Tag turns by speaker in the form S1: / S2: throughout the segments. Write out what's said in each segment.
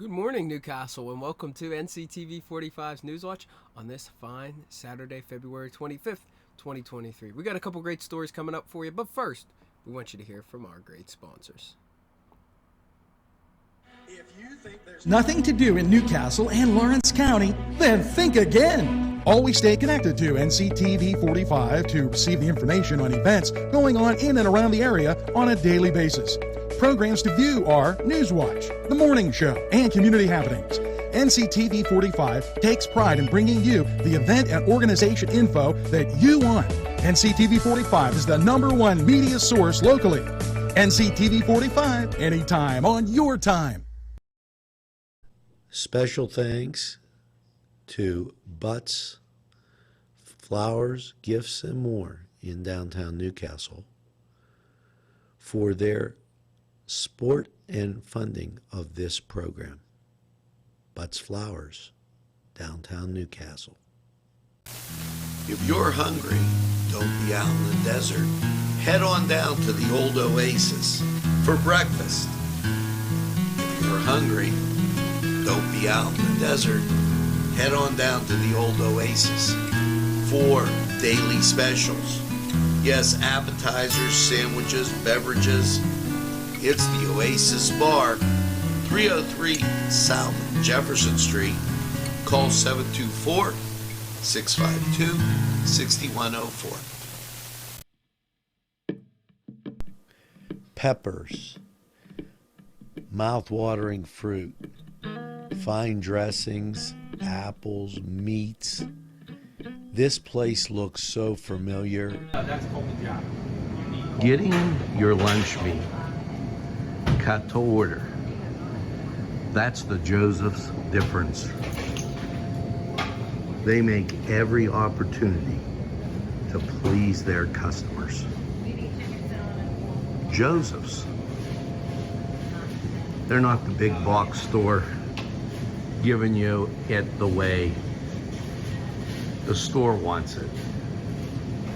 S1: Good morning, Newcastle, and welcome to NCTV45's Newswatch on this fine Saturday, February 25th, 2023. We got a couple great stories coming up for you, but first, we want you to hear from our great sponsors.
S2: If you think there's nothing to do in Newcastle and Lawrence County, then think again. Always stay connected to NCTV45 to receive the information on events going on in and around the area on a daily basis. Programs to view are Newswatch, The Morning Show, and Community Happenings. NCTV45 takes pride in bringing you the event and organization info that you want. NCTV45 is the #1 media source locally. NCTV45, anytime on your time.
S3: Special thanks to Butts, Flowers, Gifts, and More in downtown Newcastle for their support and funding of this program. Butts Flowers, downtown Newcastle. If you're hungry, don't be out in the desert. Head on down to the old Oasis for breakfast. If you're hungry, don't be out in the desert. Head on down to the old Oasis for daily specials. Yes, appetizers, sandwiches, beverages. It's the Oasis Bar, 303 South Jefferson Street. Call 724-652-6104. Peppers, mouth-watering fruit, fine dressings, apples, meats. This place looks so familiar. Getting your lunch meat cut to order. That's the Joseph's difference. They make every opportunity to please their customers. Joseph's. They're not the big box store giving you it the way the store wants it.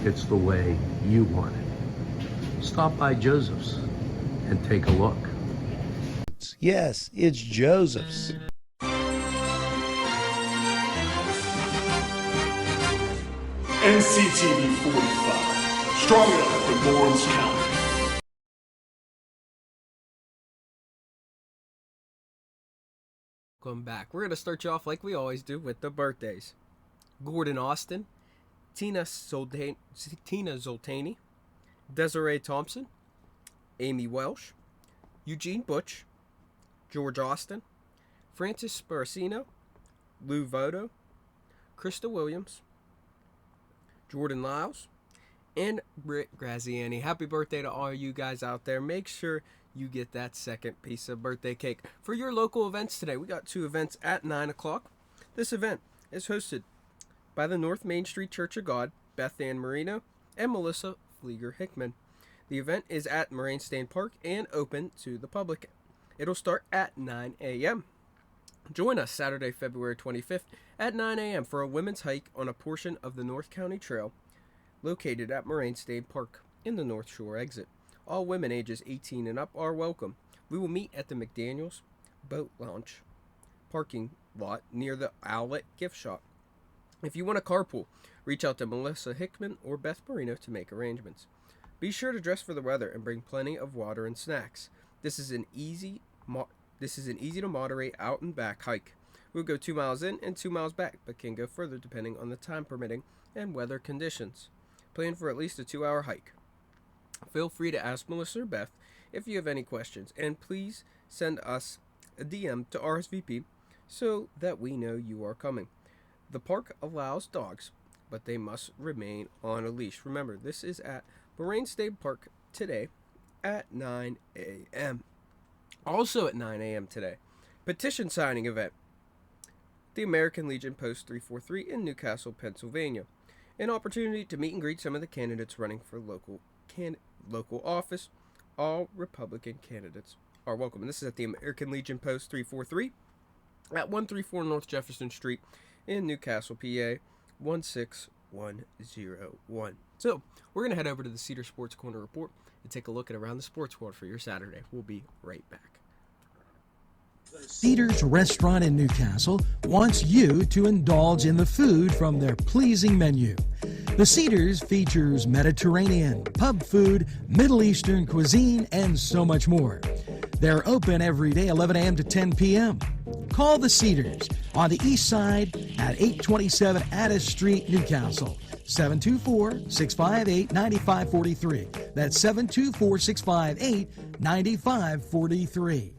S3: It's the way you want it. Stop by Joseph's and take a look. Yes, it's Joseph's.
S4: NCTV45, strong enough for Lawrence County.
S1: Welcome back. We're going to start you off like we always do with the birthdays. Gordon Austin, Tina Zoltani, Desiree Thompson, Amy Welsh, Eugene Butch, George Austin, Francis Sparacino, Lou Voto, Krista Williams, Jordan Lyles, and Britt Graziani. Happy birthday to all you guys out there. Make sure you get that second piece of birthday cake. For your local events today, we got 2 events at 9 o'clock. This event is hosted by the North Main Street Church of God, Beth Ann Marino, and Melissa Flieger Hickman. The event is at Moraine State Park and open to the public. It'll start at 9 a.m. Join us Saturday, February 25th at 9 a.m. for a women's hike on a portion of the North County Trail located at Moraine State Park in the North Shore exit. All women ages 18 and up are welcome. We will meet at the McDaniels Boat Launch parking lot near the Owlet gift shop. If you want a carpool, reach out to Melissa Hickman or Beth Marino to make arrangements. Be sure to dress for the weather and bring plenty of water and snacks. This is an easy to moderate out and back hike. We'll go 2 miles in and 2 miles back, but can go further depending on the time permitting and weather conditions. Plan for at least a 2-hour hike. Feel free to ask Melissa or Beth if you have any questions, and please send us a DM to RSVP so that we know you are coming. The park allows dogs, but they must remain on a leash. Remember, this is at Moraine State Park today at 9 a.m. Also at 9 a.m. today, petition signing event. The American Legion Post 343 in Newcastle, Pennsylvania. An opportunity to meet and greet some of the candidates running for local office. All Republican candidates are welcome. And this is at the American Legion Post 343 at 134 North Jefferson Street in Newcastle, PA 16101. So, we're going to head over to the Cedar Sports Corner Report and take a look at around the sports world for your Saturday. We'll be right back.
S2: Cedars Restaurant in Newcastle wants you to indulge in the food from their pleasing menu. The Cedars features Mediterranean, pub food, Middle Eastern cuisine, and so much more. They're open every day, 11 a.m. to 10 p.m. Call the Cedars on the east side at 827 Addis Street, Newcastle. 724-658-9543. That's 724-658-9543.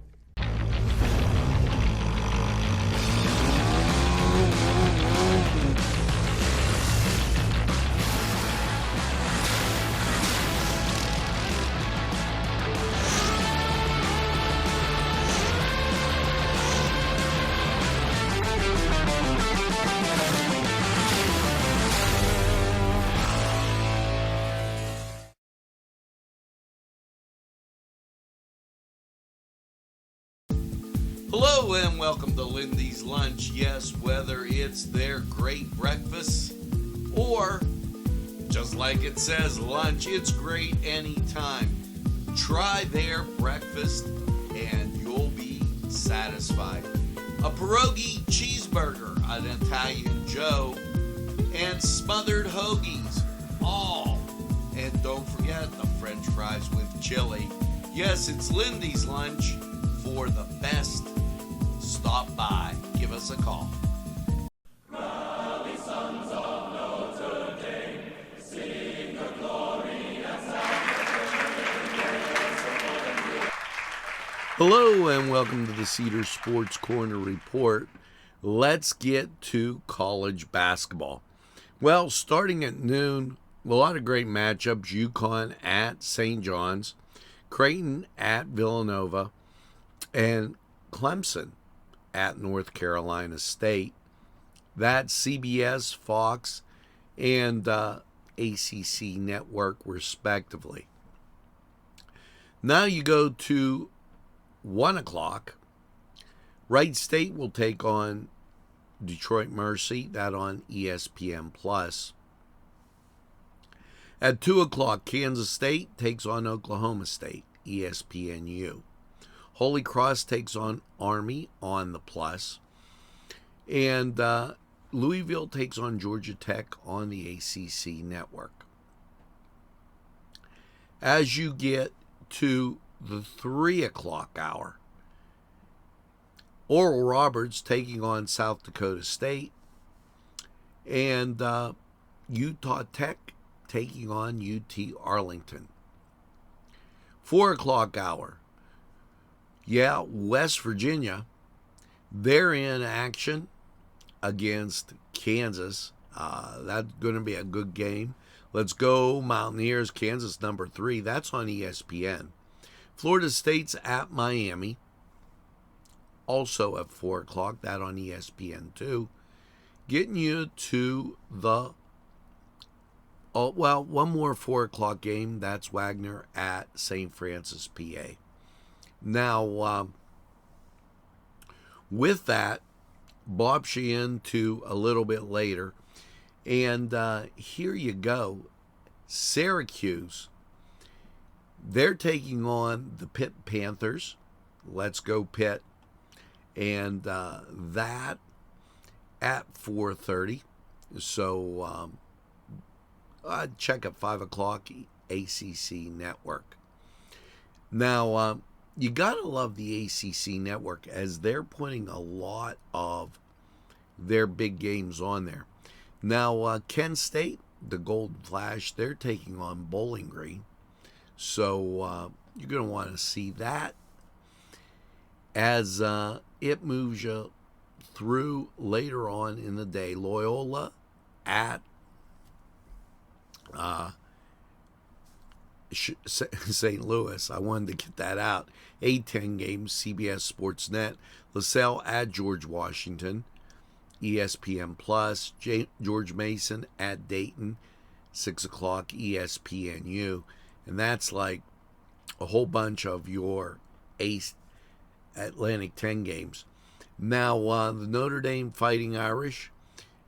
S5: Hello and welcome to Lindy's Lunch. Yes, whether it's their great breakfast or, just like it says, lunch, it's great anytime. Try their breakfast and you'll be satisfied. A pierogi cheeseburger, an Italian Joe, and smothered hoagies, all. And don't forget the French fries with chili. Yes, it's Lindy's Lunch. For the best, stop by. Give us a call. Hello and welcome to the Cedar Sports Corner Report. Let's get to college basketball. Well, starting at noon, a lot of great matchups. UConn at St. John's, Creighton at Villanova, and Clemson at North Carolina State. That's CBS, Fox, and ACC Network, respectively. Now you go to 1 o'clock. Wright State will take on Detroit Mercy, that on ESPN+. At 2 o'clock, Kansas State takes on Oklahoma State, ESPNU. Holy Cross takes on Army on the Plus. And Louisville takes on Georgia Tech on the ACC Network. As you get to the 3 o'clock hour, Oral Roberts taking on South Dakota State. And Utah Tech taking on UT Arlington. 4 o'clock hour. Yeah, West Virginia, they're in action against Kansas. That's going to be a good game. Let's go Mountaineers, Kansas number 3. That's on ESPN. Florida State's at Miami, also at 4 o'clock. That on ESPN2. Getting you to the, one more 4 o'clock game. That's Wagner at St. Francis, PA. Now, with that, bops you into a little bit later. And here you go. Syracuse, they're taking on the Pitt Panthers. Let's go Pitt. And that at 4:30. So I'd check at 5 o'clock, ACC Network. Now, you got to love the ACC Network as they're putting a lot of their big games on there. Now, Kent State, the Golden Flash, they're taking on Bowling Green. So you're going to want to see that as it moves you through later on in the day. Loyola at St. Louis. I wanted to get that out. 8:10 games, CBS Sports Net. LaSalle at George Washington, ESPN+. George Mason at Dayton, 6 o'clock, ESPNU. And that's like a whole bunch of your Ace Atlantic 10 games. Now, the Notre Dame Fighting Irish,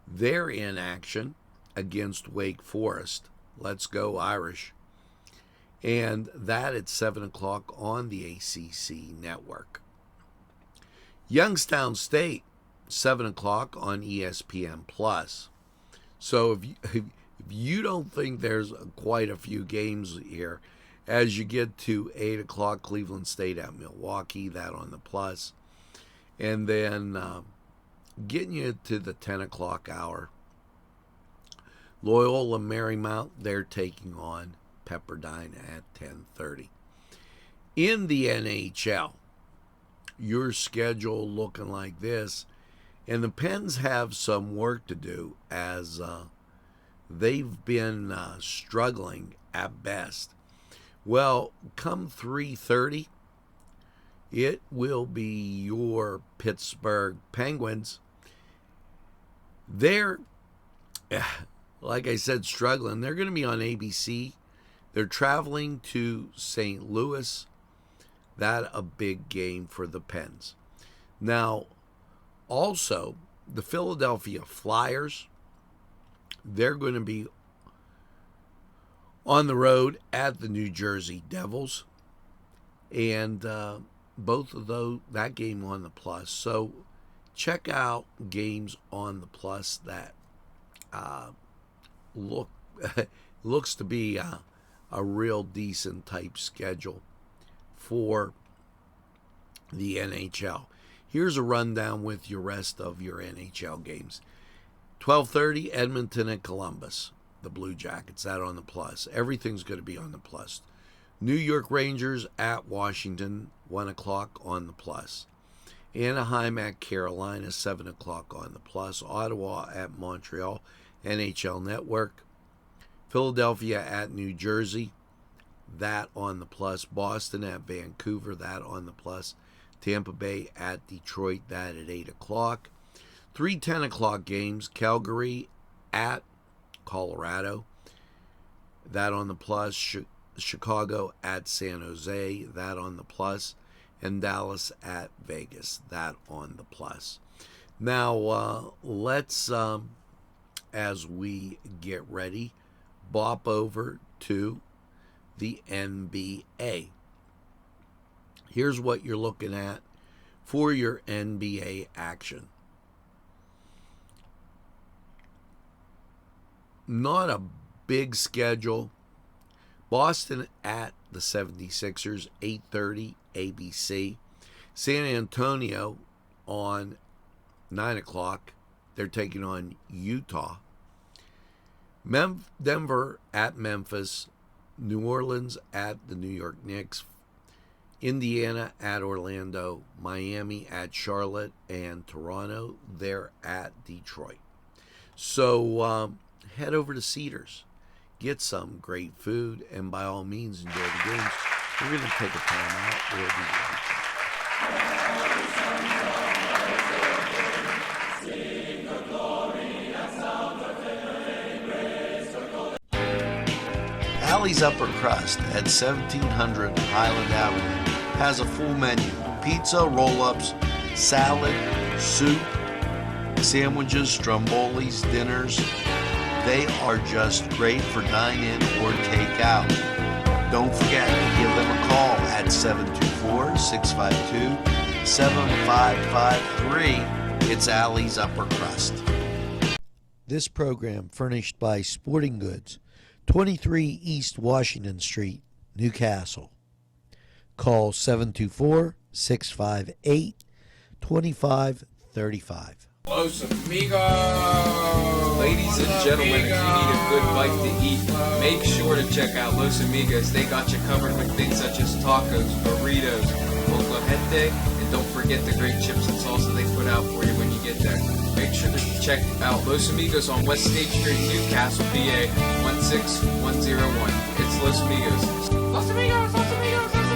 S5: they're in action against Wake Forest. Let's go Irish. And that at 7 o'clock on the ACC Network. Youngstown State, 7 o'clock on ESPN Plus. So if you don't think there's quite a few games here, as you get to 8 o'clock, Cleveland State at Milwaukee, that on the Plus. And then getting you to the 10 o'clock hour, Loyola Marymount, they're taking on Pepperdine at 10:30. In the NHL, your schedule looking like this, and the Pens have some work to do as they've been struggling at best. Well, come 3:30, it will be your Pittsburgh Penguins. They're, like I said, struggling. They're going to be on ABC. They're traveling to St. Louis. That a big game for the Pens. Now, also, the Philadelphia Flyers, they're going to be on the road at the New Jersey Devils. And both of those, that game on the Plus. So check out games on the Plus that looks to be a real decent type schedule for the NHL. Here's a rundown with your rest of your NHL games. 12:30, Edmonton and Columbus, the Blue Jackets, that on the Plus. Everything's going to be on the Plus. New York Rangers at Washington, 1 o'clock on the Plus. Anaheim at Carolina, 7 o'clock on the Plus. Ottawa at Montreal, NHL Network. Philadelphia at New Jersey, that on the Plus. Boston at Vancouver, that on the Plus. Tampa Bay at Detroit, that at 8 o'clock. 3 10 o'clock games. Calgary at Colorado, that on the Plus. Chicago at San Jose, that on the Plus. And Dallas at Vegas, that on the Plus. Now, let's, as we get ready, bop over to the NBA. Here's what you're looking at for your NBA action. Not a big schedule. Boston at the 76ers, 8:30 ABC. San Antonio on 9 o'clock. They're taking on Utah. Denver at Memphis. New Orleans at the New York Knicks. Indiana at Orlando. Miami at Charlotte. And Toronto, they're at Detroit. So head over to Cedars. Get some great food, and by all means, enjoy the games. We're going to take a time out. We'll be right back. Alley's Upper Crust at 1700 Highland Avenue has a full menu. Pizza, roll-ups, salad, soup, sandwiches, strombolis, dinners. They are just great for dine-in or take-out. Don't forget to give them a call at 724-652-7553. It's Alley's Upper Crust. This program furnished by Sporting Goods, 23 East Washington Street, Newcastle. Call 724-658-2535.
S6: Los Amigos! Ladies and gentlemen, if you need a good bite to eat, make sure to check out Los Amigos. They got you covered with things such as tacos, burritos, molcajete, and don't forget the great chips and salsa they put out for you when you get there. Make sure to check out Los Amigos on West State Street, Newcastle, PA, 16101. It's Los Amigos. Los Amigos! Los Amigos! Los Amigos!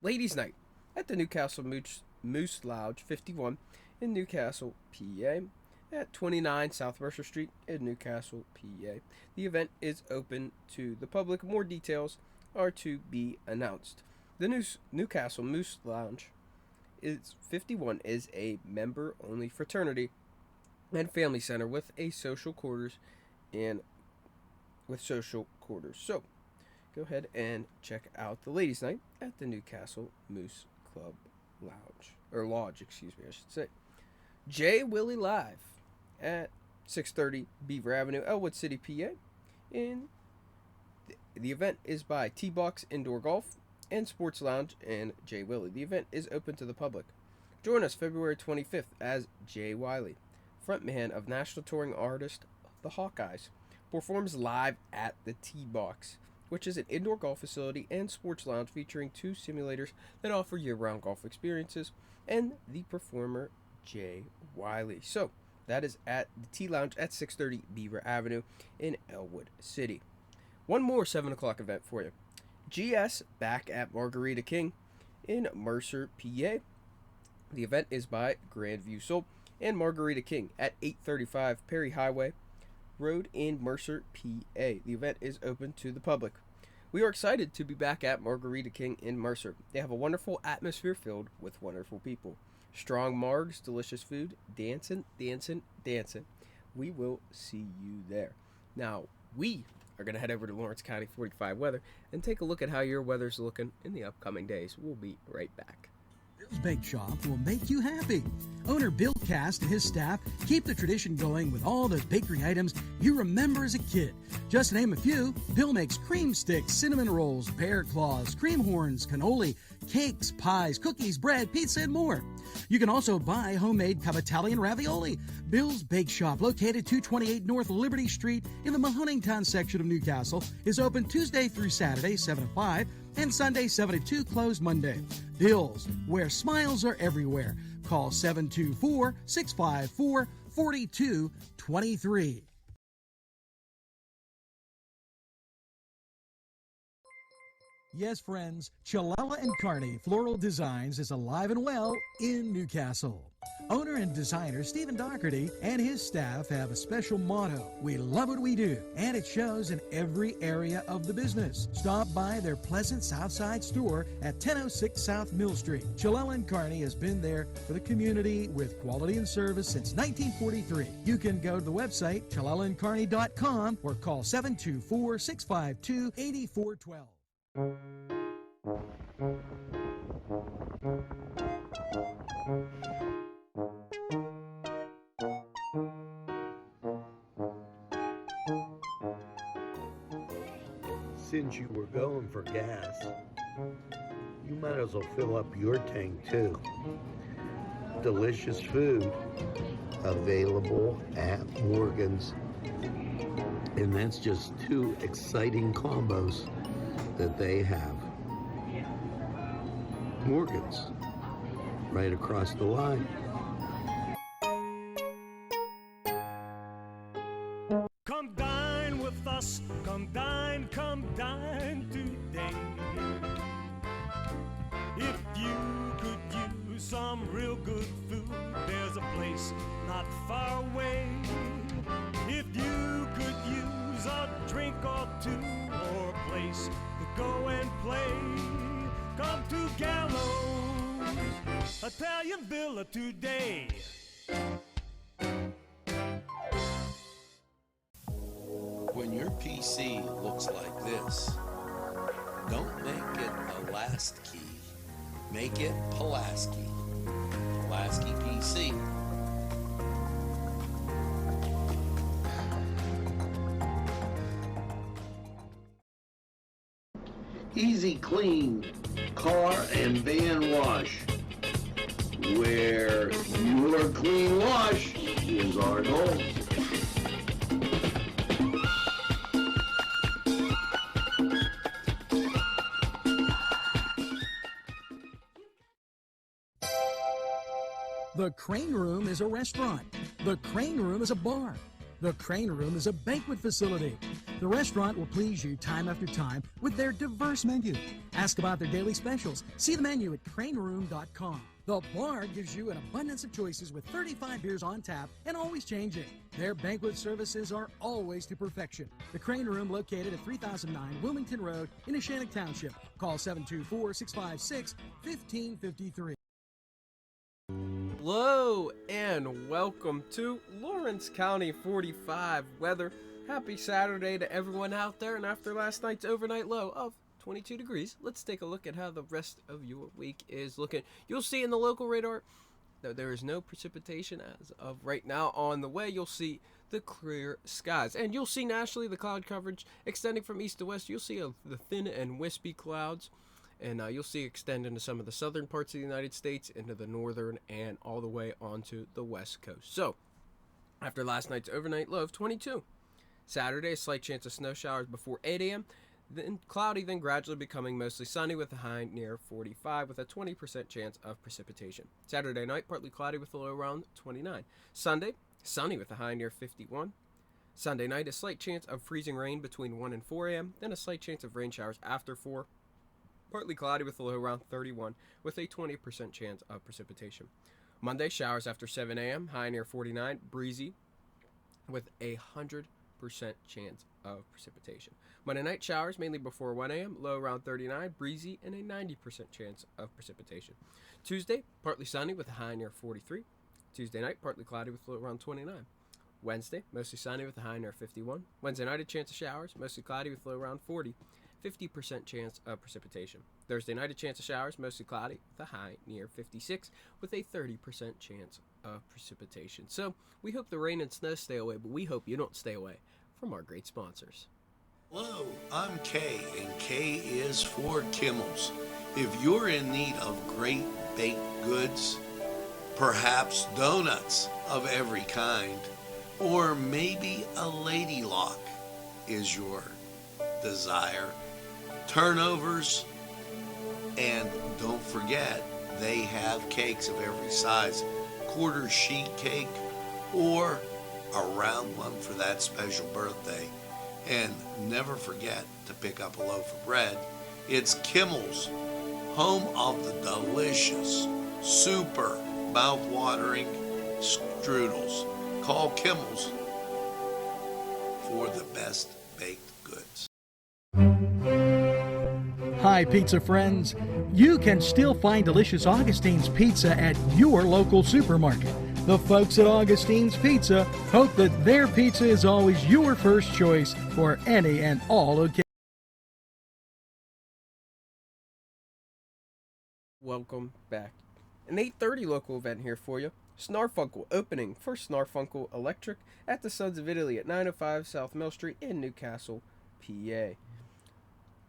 S1: Ladies' Night at the Newcastle Moose Lounge 51 in Newcastle, PA, at 29 South Mercer Street in Newcastle, PA. The event is open to the public. More details are to be announced. The Newcastle Moose Lounge 51 is a member-only fraternity and family center with social quarters. So, go ahead and check out the ladies' night at the Newcastle Moose Club Lodge, I should say. J. Willie Live at 630 Beaver Avenue, Elwood City, PA. The event is by T-Box Indoor Golf and Sports Lounge and J. Willie. The event is open to the public. Join us February 25th as Jay Wiley, frontman of national touring artist The Hawkeyes, performs live at the T-Box, which is an indoor golf facility and sports lounge featuring 2 simulators that offer year-round golf experiences, and the performer Jay Wiley. So, that is at the T-Lounge at 630 Beaver Avenue in Elwood City. One more 7 o'clock event for you. GS back at Margarita King in Mercer, PA. The event is by Grandview Soul and Margarita King at 835 Perry Highway Road in Mercer, PA. The event is open to the public. We are excited to be back at Margarita King in Mercer. They have a wonderful atmosphere filled with wonderful people. Strong margs, delicious food, dancing. We will see you there. Now, we are going to head over to Lawrence County 45 weather and take a look at how your weather's looking in the upcoming days. We'll be right back.
S2: Bill's Bake Shop will make you happy. Owner Bill Cast and his staff keep the tradition going with all the bakery items you remember as a kid. Just to name a few, Bill makes cream sticks, cinnamon rolls, bear claws, cream horns, cannoli, cakes, pies, cookies, bread, pizza, and more. You can also buy homemade Cavatelli and ravioli. Bill's Bake Shop, located 228 North Liberty Street in the Mahoningtown section of Newcastle, is open Tuesday through Saturday, 7 to 5, and Sunday, 7 to 2, closed Monday. Bill's, where smiles are everywhere. Call 724-654-4223. Yes, friends, Chalala and Carney Floral Designs is alive and well in Newcastle. Owner and designer Stephen Doherty and his staff have a special motto: we love what we do, and it shows in every area of the business. Stop by their pleasant Southside store at 1006 South Mill Street. Chalala and Carney has been there for the community with quality and service since 1943. You can go to the website chalalandcarney.com or call 724-652-8412.
S3: Since you were going for gas, you might as well fill up your tank too. Delicious food available at Morgan's. And that's just 2 exciting combos that they have. Morgan's, right across the line.
S7: Come dine with us, come dine today. If you could use some real good food, there's a place not far away. If you could use a drink or two, or a place to go and play, come to Gallows Italian Villa today.
S5: When your PC looks like this, don't make it a last key. Make it Pulaski. Pulaski PC.
S3: Easy Clean Car and Van Wash, where your clean wash is our goal.
S2: The Crane Room is a restaurant. The Crane Room is a bar. The Crane Room is a banquet facility. The restaurant will please you time after time with their diverse menu. Ask about their daily specials. See the menu at craneroom.com. The bar gives you an abundance of choices with 35 beers on tap and always changing. Their banquet services are always to perfection. The Crane Room, located at 3009 Wilmington Road in Neshannock Township. Call 724-656-1553.
S1: Hello and welcome to Lawrence County 45 weather. Happy Saturday to everyone out there, and after last night's overnight low of 22 degrees, let's take a look at how the rest of your week is looking. You'll see in the local radar that there is no precipitation as of right now on the way. You'll see the clear skies, and you'll see nationally the cloud coverage extending from east to west. You'll see the thin and wispy clouds, and you'll see extend into some of the southern parts of the United States, into the northern, and all the way onto the west coast. So, after last night's overnight low of 22, Saturday, a slight chance of snow showers before 8 a.m., then cloudy, then gradually becoming mostly sunny with a high near 45 with a 20% chance of precipitation. Saturday night, partly cloudy with a low around 29. Sunday, sunny with a high near 51. Sunday night, a slight chance of freezing rain between 1 and 4 a.m., then a slight chance of rain showers after 4. Partly cloudy with a low around 31 with a 20% chance of precipitation. Monday, showers after 7 a.m., high near 49, breezy with a 100% chance of precipitation. Monday night, showers mainly before 1 a.m., low around 39, breezy, and a 90% chance of precipitation. Tuesday, partly sunny with a high near 43. Tuesday night, partly cloudy with a low around 29. Wednesday, mostly sunny with a high near 51. Wednesday night, a chance of showers, mostly cloudy with a low around 40. 50% chance of precipitation. Thursday night, a chance of showers, mostly cloudy with a high near 56 with a 30% chance of precipitation. So we hope the rain and snow stay away, but we hope you don't stay away from our great sponsors.
S5: Hello, I'm Kay, and K is for Kimmel's. If you're in need of great baked goods, perhaps donuts of every kind, or maybe a lady lock is your desire, turnovers, and don't forget, they have cakes of every size, quarter sheet cake or a round one for that special birthday. And never forget to pick up a loaf of bread. It's Kimmel's, home of the delicious, super mouth-watering strudels. Call Kimmel's for the best baked goods.
S2: Hi, pizza friends. You can still find delicious Augustine's Pizza at your local supermarket. The folks at Augustine's Pizza hope that their pizza is always your first choice for any and all occasions.
S1: Welcome back. An 8:30 local event here for you. Snarfunkel opening for Snarfunkel Electric at the Sons of Italy at 905 South Mill Street in Newcastle, PA.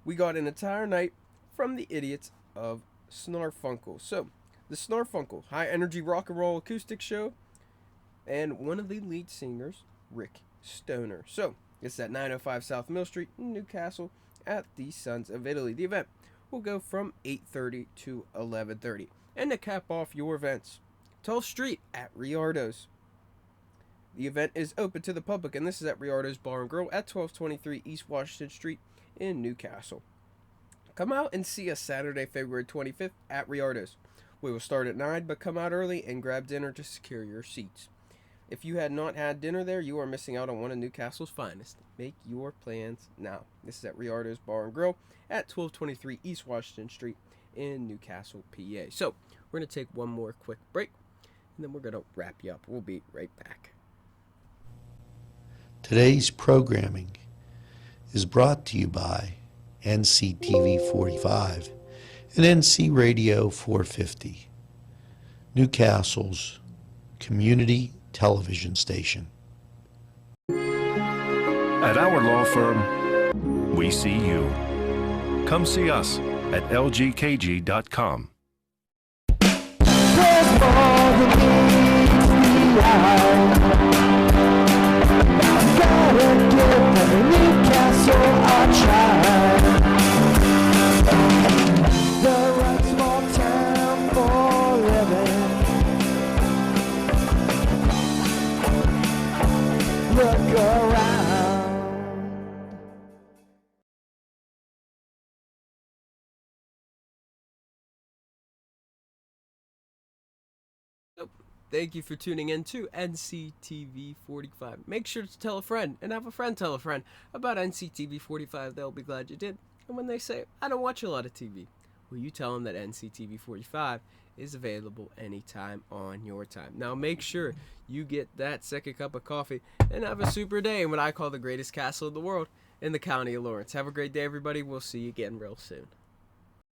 S1: We got an entire night from the idiots of Snarfunkel. So, the Snarfunkel high energy rock and roll acoustic show, and one of the lead singers, Rick Stoner. So, it's at 905 South Mill Street in Newcastle at the Sons of Italy. The event will go from 8:30 to 11:30. And to cap off your events, 12th Street at Riardo's. The event is open to the public, and this is at Riardo's Bar and Grill at 1223 East Washington Street in Newcastle. Come out and see us Saturday, February 25th at Riardo's. We will start at 9, but come out early and grab dinner to secure your seats. If you had not had dinner there, you are missing out on one of Newcastle's finest. Make your plans now. This is at Riardo's Bar and Grill at 1223 East Washington Street in Newcastle, PA. So, we're going to take one more quick break, and then we're going to wrap you up. We'll be right back.
S3: Today's programming is brought to you by NCTV45 and NC Radio 450, Newcastle's community television station.
S8: At our law firm, we see you. Come see us at lgkg.com.
S1: Thank you for tuning in to NCTV45. Make sure to tell a friend and have a friend tell a friend about NCTV45. They'll be glad you did. And when they say, I don't watch a lot of TV, well, you tell them that NCTV45 is available anytime on your time. Now make sure you get that second cup of coffee and have a super day in what I call the greatest castle in the world in the county of Lawrence. Have a great day, everybody. We'll see you again real soon.